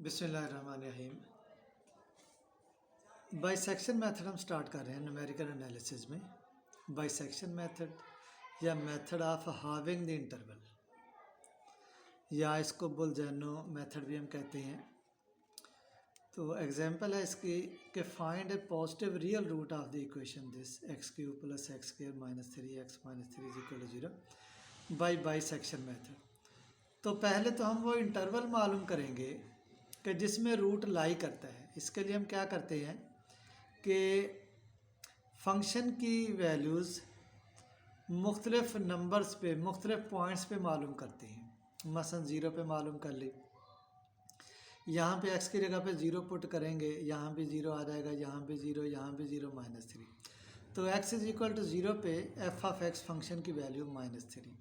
बिस्मिल्लाहिर्रहमानिर्रहीम। Bisection method हम start कर रहे हैं न्यूमेरिकल एनालिसिस में। बाइसेक्शन मेथड या method of having the interval, या इसको बुलजेनो मेथड भी हम कहते हैं। तो एग्जांपल है इसकी कि find a positive real root of the equation this x cube plus x square minus 3x minus 3 is equal to 0 bisection method. तो पहले तो हम वो इंटरवल मालूम करेंगे कि जिसमें रूट लाई करता है। इसके लिए हम क्या करते हैं कि फंक्शन की वैल्यूज़ मुख्तलिफ नंबर्स पे मुख्तलिफ पॉइंट्स पे मालूम करते हैं। मसलन 0 पे मालूम कर ली, यहाँ पे x की जगह पे 0 पुट करेंगे, यहाँ भी 0 आ जाएगा, यहाँ भी 0, यहाँ भी 0 माइनस 3। तो x इज इक्वल टू 0 पे f ऑफ x फंक्शन की वैल्यू -3।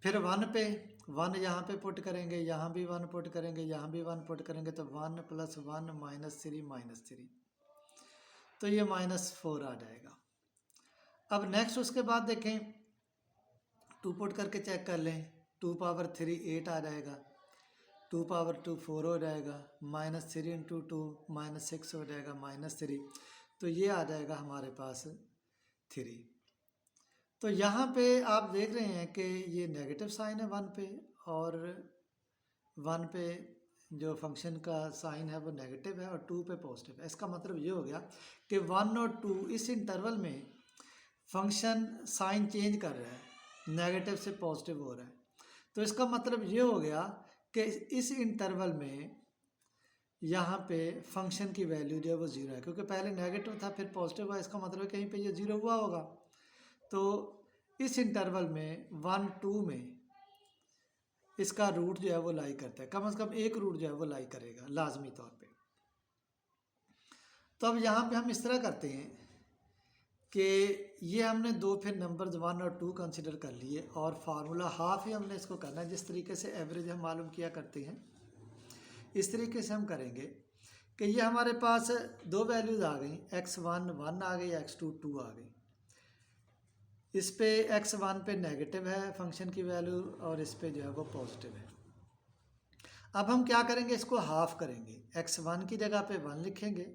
फिर 1 पे 1 यहाँ पे पुट करेंगे, यहाँ भी 1 पुट करेंगे, यहाँ भी 1 पुट करेंगे, तो 1 + 1 -3 तो ये -4 आ जाएगा। अब नेक्स्ट उसके बाद देखें, 2 पुट करके चेक कर लें, 2 पावर 3 8 आ जाएगा, 2 पावर 2 4 हो जाएगा, -3 × 2 -6 हो जाएगा, -3, तो ये आ जाएगा हमारे पास 3। तो यहाँ पे आप देख रहे हैं कि ये नेगेटिव साइन है 1 पे, और 1 पे जो फंक्शन का साइन है वो नेगेटिव है और 2 पे पॉजिटिव है। इसका मतलब ये हो गया कि 1 और 2 इस इंटरवल में फंक्शन साइन चेंज कर रहा है, नेगेटिव से पॉजिटिव हो रहा है। तो इसका मतलब ये हो गया कि इस इंटरवल में यहाँ पे फंक्शन की वैल्यू जो है वो 0 है, क्योंकि पहले नेगेटिव था फिर पॉजिटिव हुआ। इसका मतलब है कहीं पे ये 0 हुआ होगा। तो इस इंटरवल में 1 2 में इसका रूट जो है वो लाई करता है, कम से कम एक रूट जो है वो लाई करेगा लाजमी तौर पे। तो अब यहाँ पे हम इस तरह करते हैं कि ये हमने दो फिर नंबर्स 1 और 2 कंसिडर कर लिए, और फार्मूला हाफ ही हमने इसको करना है। जिस तरीके से एवरेज हम मालूम किया करते हैं इस तरीके से हम करेंगे कि ये हमारे पास दो वैल्यूज़ आ गई, x1 1 आ गई, x2 2 आ गई। इस पे x1 पे नेगेटिव है फंक्शन की वैल्यू, और इस पे जो है वो पॉजिटिव है। अब हम क्या करेंगे, इसको हाफ करेंगे, x1 की जगह पे 1 लिखेंगे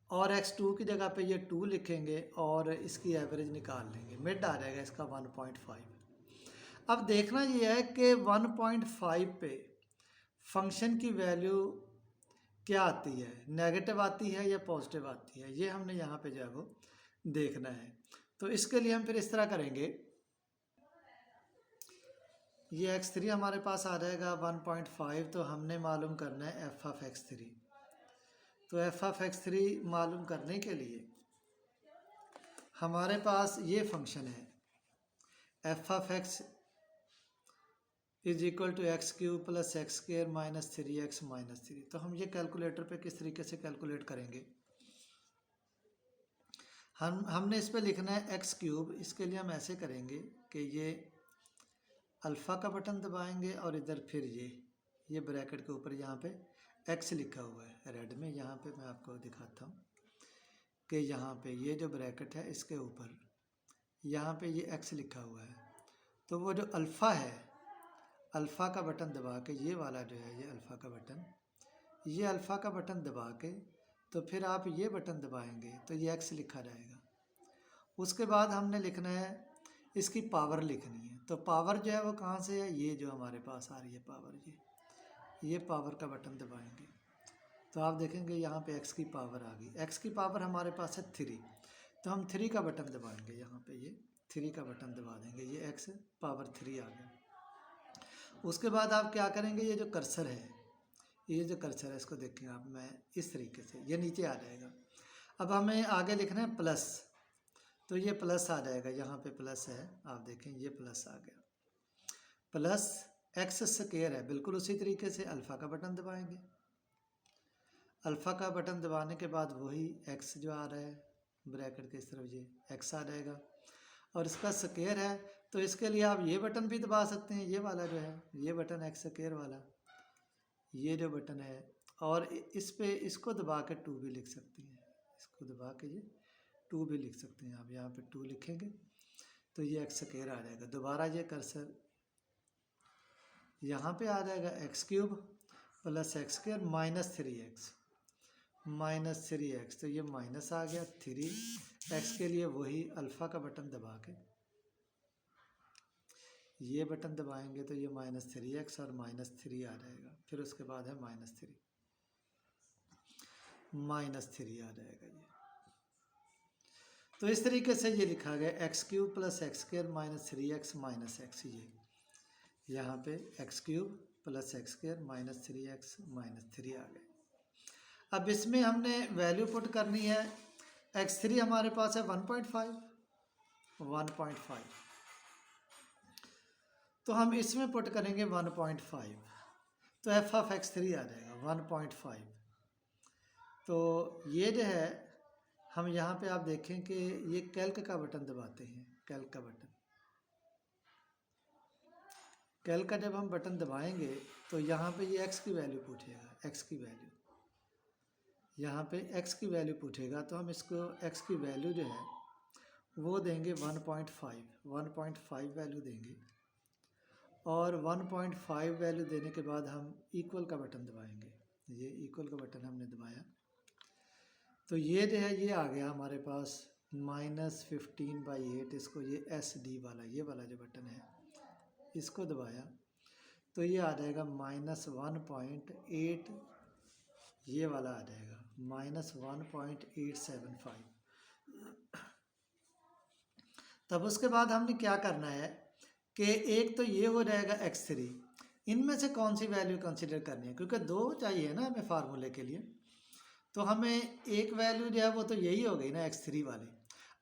और x2 की जगह पे ये 2 लिखेंगे, और इसकी एवरेज निकाल लेंगे, मिड आ जाएगा इसका 1.5। अब देखना ये है कि 1.5 पे फंक्शन की वैल्यू क्या आती है, नेगेटिव आती है या पॉजिटिव आती है, ये हमने यहाँ पे जो है वो देखना है। तो इसके लिए हम फिर इस तरह करेंगे, ये x3 हमारे पास आ जाएगा 1.5, तो हमने मालूम करना है f ऑफ x3। तो f ऑफ x3 मालूम करने के लिए हमारे पास ये फंक्शन है f of x is equal to x cube plus x square minus 3x minus 3। तो हम ये कैलकुलेटर पे किस तरीके से कैलकुलेट करेंगे, हमने इस पे लिखना है एक्स क्यूब। इसके लिए हम ऐसे करेंगे कि ये अल्फ़ा का बटन दबाएंगे और इधर फिर ये ब्रैकेट के ऊपर यहाँ पे एक्स लिखा हुआ है रेड में, यहाँ पे मैं आपको दिखाता हूँ कि यहाँ पे ये जो ब्रैकेट है इसके ऊपर यहाँ पे ये एक्स लिखा हुआ है। तो वो जो अल्फ़ा है, अल्फ़ा का बटन दबा के, ये वाला जो है ये अल्फ़ा का बटन, ये अल्फ़ा का बटन दबा के तो फिर आप ये बटन दबाएंगे तो ये एक्स लिखा जाएगा। उसके बाद हमने लिखना है, इसकी पावर लिखनी है। तो पावर जो है वो कहाँ से है, ये जो हमारे पास आ रही है पावर, ये पावर का बटन दबाएंगे तो आप देखेंगे यहाँ पे एक्स की पावर आ गई। एक्स की पावर हमारे पास है 3, तो हम 3 का बटन दबाएंगे, यहाँ पे ये 3 का बटन दबा देंगे, ये एक्स पावर 3 आ गया। उसके बाद आप क्या करेंगे, ये जो कर्सर है, ये जो कर्सर है इसको देखें आप, मैं इस तरीके से ये नीचे आ जाएगा। अब हमें आगे लिखना है प्लस, तो ये प्लस आ जाएगा, यहाँ पे प्लस है, आप देखें ये प्लस आ गया, प्लस एक्स स्क्वायर है। बिल्कुल उसी तरीके से अल्फ़ा का बटन दबाएंगे, अल्फ़ा का बटन दबाने के बाद वही एक्स जो आ रहा है ब्रैकेट के इस तरफ, ये एक्स आ जाएगा, और इसका स्क्वायर है तो इसके लिए आप ये बटन भी दबा सकते हैं, ये वाला जो है ये बटन एक्स स्क्वायर वाला, ये जो बटन है, और इस पे इसको दबा के 2 भी लिख सकते हैं, इसको दबा के ये 2 भी लिख सकते हैं। आप यहाँ पे 2 लिखेंगे तो ये एक्स स्क्वायर आ जाएगा। दोबारा ये कर्सर यहाँ पे आ जाएगा, x cube plus x square minus 3x, minus 3x, तो ये माइनस आ गया 3x के लिए वही अल्फ़ा का बटन दबा के ये बटन दबाएंगे तो ये -3x और -3 आ जाएगा। फिर उसके बाद है -3 आ जाएगा ये। तो इस तरीके से ये लिखा गया x cube plus x square minus 3x minus x, ये यहाँ पे x cube plus x square minus 3x minus 3 आ गए। अब इसमें हमने वैल्यू पुट करनी है। x3 हमारे पास है 1.5, तो हम इसमें पुट करेंगे 1.5, तो एफ ऑफ x3 आ जाएगा 1.5। तो ये जो है हम यहाँ पे आप देखें कि ये कैल्क का बटन दबाते हैं, कैल्क का बटन, कैल्क का जब हम बटन दबाएंगे तो यहाँ पे ये x की वैल्यू पूछेगा, x की वैल्यू, यहाँ पे x की वैल्यू पूछेगा, तो हम इसको x की वैल्यू जो है वो देंगे 1.5 वैल्यू देंगे, और 1.5 वैल्यू देने के बाद हम इक्वल का बटन दबाएंगे। ये इक्वल का बटन हमने दबाया तो ये जो है ये आ गया हमारे पास -15/8। इसको ये SD वाला, ये वाला जो बटन है इसको दबाया तो ये आ जाएगा -1.8, ये वाला आ जाएगा -1.875। तब उसके बाद हमने क्या करना है कि एक तो ये हो जाएगा x3, इनमें से कौन सी वैल्यू कंसिडर करनी है, क्योंकि दो चाहिए ना हमें फार्मूले के लिए, तो हमें एक वैल्यू जो है वो तो यही हो गई ना x3 वाली।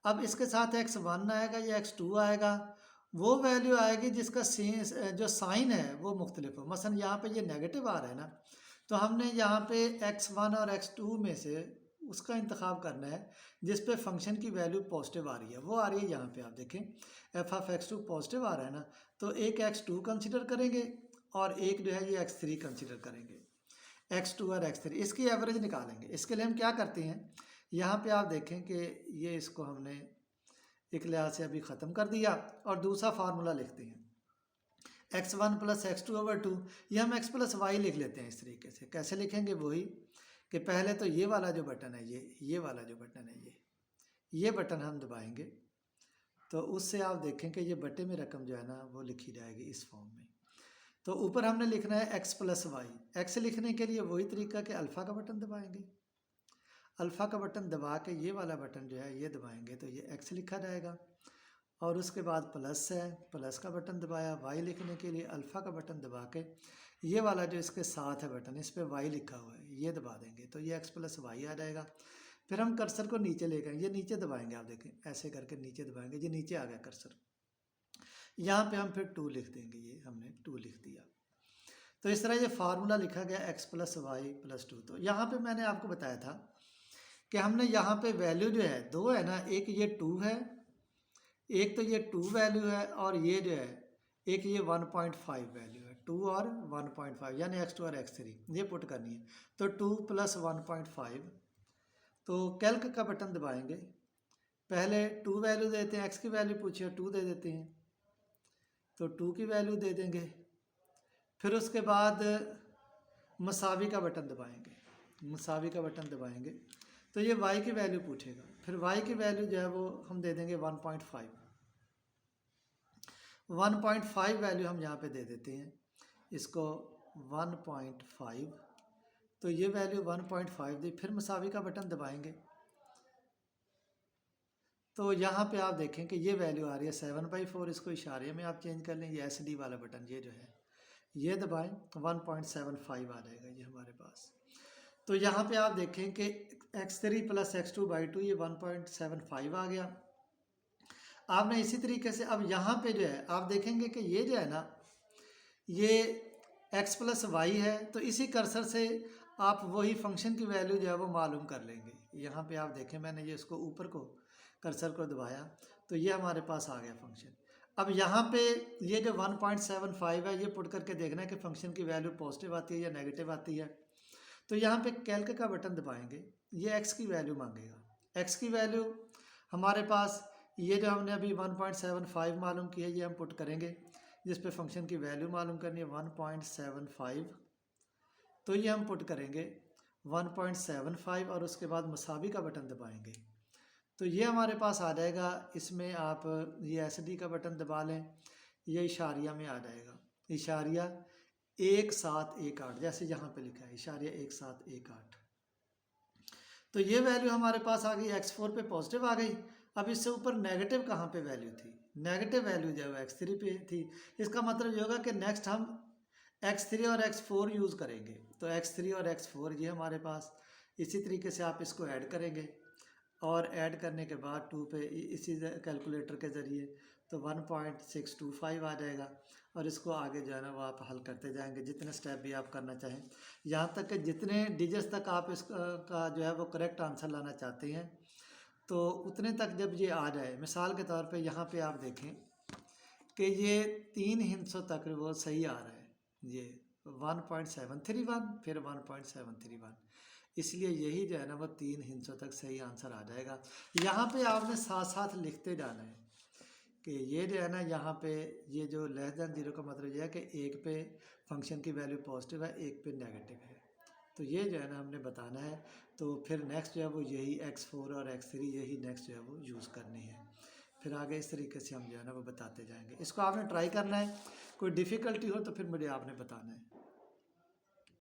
अब इसके साथ x1 आएगा या x2 आएगा, वो वैल्यू आएगी जिसका जो साइन है वो मुख्तलिफ हो। मसलन यहाँ पे ये नेगेटिव आ रहा है ना, तो हमने यहाँ पे x1 और x2 में से उसका इंतखाब करना है जिस पे फंक्शन की वैल्यू पॉजिटिव आ रही है। वो आ रही है यहाँ पे, आप देखें एफ ऑफ x2 पॉजिटिव आ रहा है ना, तो एक x2 कंसिडर करेंगे और एक जो है ये x3 कंसिडर करेंगे, x2 और x3, इसकी एवरेज निकालेंगे। इसके लिए हम क्या करते हैं, यहाँ पे आप देखें कि ये इसको हमने एक लिहाज से अभी ख़त्म कर दिया और दूसरा फार्मूला लिखते हैं x1 प्लस x2/2, ये हम x प्लस वाई लिख लेते हैं इस तरीके से। कैसे लिखेंगे, वही कि पहले तो ये वाला जो बटन है, ये वाला जो बटन है, ये बटन हम दबाएंगे तो उससे आप देखें कि ये बटे में रकम जो है ना वो लिखी जाएगी इस फॉर्म में। तो ऊपर हमने लिखना है x प्लस वाई। x लिखने के लिए वही तरीका कि अल्फ़ा का बटन दबाएंगे, अल्फ़ा का बटन दबा के ये वाला बटन जो है ये दबाएंगे तो ये x लिखा जाएगा, और उसके बाद प्लस है, प्लस का बटन दबाया। y लिखने के लिए अल्फ़ा का बटन दबा के ये वाला जो इसके साथ है बटन, इस पर y लिखा हुआ है, ये दबा देंगे तो ये x प्लस वाई आ जाएगा। फिर हम कर्सर को नीचे लेकर ये नीचे दबाएंगे, आप देखें ऐसे करके नीचे दबाएंगे, ये नीचे आ गया कर्सर, यहाँ पे हम फिर 2 लिख देंगे, ये हमने 2 लिख दिया। तो इस तरह ये फार्मूला लिखा गया x प्लस वाई प्लस 2। तो यहाँ पे मैंने आपको बताया था कि हमने यहाँ पे वैल्यू जो है दो है ना, एक ये 2 है, एक तो ये 2 वैल्यू है, और ये जो है एक ये 1.5 वैल्यू है, 2 और 1.5 यानी x2 और x3 ये पुट करनी है। तो 2 प्लस 1.5, तो कैल्क का बटन दबाएंगे, पहले 2 वैल्यू देते हैं, x की वैल्यू पूछिए 2 दे देते हैं तो 2 की वैल्यू दे देंगे। फिर उसके बाद मसावी का बटन दबाएंगे, मसावी का बटन दबाएंगे तो ये y की वैल्यू पूछेगा, फिर y की वैल्यू जो है वो हम दे देंगे 1.5 वैल्यू हम यहाँ पे दे देते हैं इसको 1.5, तो ये वैल्यू 1.5 दी। फिर मसावी का बटन दबाएंगे तो यहाँ पे आप देखें कि ये वैल्यू आ रही है 7/4, इसको इशारे में आप चेंज कर लें, ये SD वाला बटन ये जो है ये दबाएं 1.75 आ जाएगा ये हमारे पास। तो यहाँ पे आप देखें कि x3 प्लस x2/2 ये 1.75 आ गया। आपने इसी तरीके से अब यहाँ पे जो है आप देखेंगे कि ये जो है ना ये x प्लस वाई है, तो इसी कर्सर से आप वही फंक्शन की वैल्यू जो है वो मालूम कर लेंगे। यहाँ पे आप देखें मैंने ये इसको ऊपर को कर्सर को दबाया तो ये हमारे पास आ गया फंक्शन। अब यहाँ पे ये जो 1.75 है ये पुट करके देखना है कि फंक्शन की वैल्यू पॉजिटिव आती है या नेगेटिव आती है। तो यहाँ पे कैल्क का बटन दबाएंगे, ये x की वैल्यू मांगेगा। x की वैल्यू हमारे पास ये जो हमने अभी 1.75 मालूम किया ये हम पुट करेंगे, जिस पे फंक्शन की वैल्यू मालूम करनी है 1.75 तो ये हम पुट करेंगे 1.75 और उसके बाद मसावी का बटन दबाएंगे तो ये हमारे पास आ जाएगा। इसमें आप ये SD का बटन दबा लें, ये इशारिया में आ जाएगा, इशारिया 1718 जैसे यहाँ पे लिखा है इशारिया 1718। तो ये वैल्यू हमारे पास आ गई, x4 पे पॉजिटिव आ गई। अब इससे ऊपर नेगेटिव कहाँ पे वैल्यू थी, नेगेटिव वैल्यू जो है x3 पे थी। इसका मतलब ये होगा कि नेक्स्ट हम x3 और x4 यूज़ करेंगे। तो x3 और x4 ये हमारे पास, इसी तरीके से आप इसको ऐड करेंगे और ऐड करने के बाद 2 पे इसी कैलकुलेटर के ज़रिए तो 1.625 आ जाएगा। और इसको आगे जो है ना वो आप हल करते जाएंगे, जितने स्टेप भी आप करना चाहें, यहाँ तक कि जितने डिजिट्स तक आप इसका जो है वो करेक्ट आंसर लाना चाहते हैं तो उतने तक जब ये आ जाए। मिसाल के तौर पे यहाँ पे आप देखें कि ये 3 हिस्सों तक वो सही आ रहा है, ये 1.731 फिर 1.731, इसलिए यही जो है ना वो 3 हिस्सों तक सही आंसर आ जाएगा। यहाँ पे आपने साथ साथ लिखते जाना है कि ये जो है ना यहाँ पे ये जो लेस दैन 0 का मतलब ये है कि एक पे फंक्शन की वैल्यू पॉजिटिव है, एक पे नेगेटिव है। तो ये जो है ना हमने बताना है। तो फिर नेक्स्ट जो है वो यही x4 और x3 यही नेक्स्ट जो है वो यूज़ करनी है। फिर आगे इस तरीके से हम जो है ना वो बताते जाएंगे। इसको आपने ट्राई करना है, कोई डिफ़िकल्टी हो तो फिर मुझे आपने बताना है।